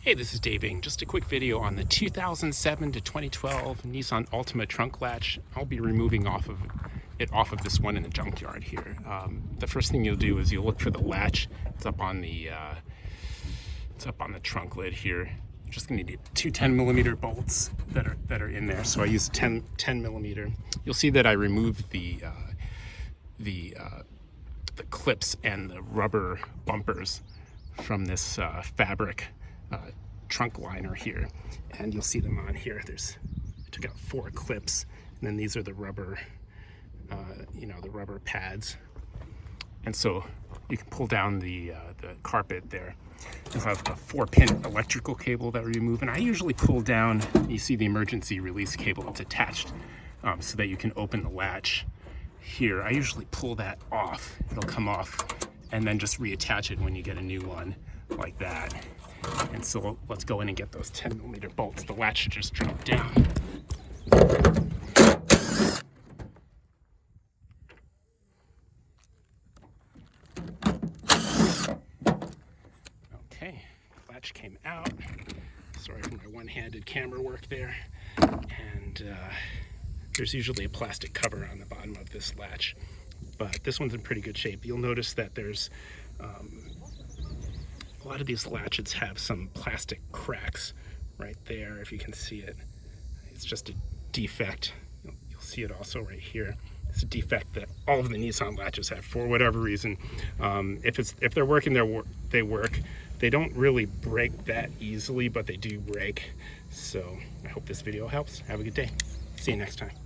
Hey, this is Dave Ing. Just a quick video on the 2007 to 2012 Nissan Altima trunk latch. I'll be removing off of this one in the junkyard here. The first thing you'll do is you'll look for the latch. It's up on the trunk lid here. You're just going to need two 10mm bolts that are in there. So I use 10mm. You'll see that I removed the clips and the rubber bumpers from this fabric trunk liner here, and you'll see them on here. I took out 4 clips, and then these are the rubber, the rubber pads. And so you can pull down the carpet there. You'll have a 4-pin electrical cable that we remove, and I usually pull down. You see the emergency release cable that's attached, so that you can open the latch here. I usually pull that off. It'll come off, and then just reattach it when you get a new one like that. And so let's go in and get those 10mm bolts. The latch should just drop down. Okay, latch came out. Sorry for my one-handed camera work there. And there's usually a plastic cover on the bottom of this latch, but this one's in pretty good shape. You'll notice that there's a lot of these latches have some plastic cracks right there, if you can see it. It's just a defect. You'll see it also right here. It's a defect that all of the Nissan latches have for whatever reason. If they're working, they work. They don't really break that easily, but they do break. So I hope this video helps. Have a good day. See you next time.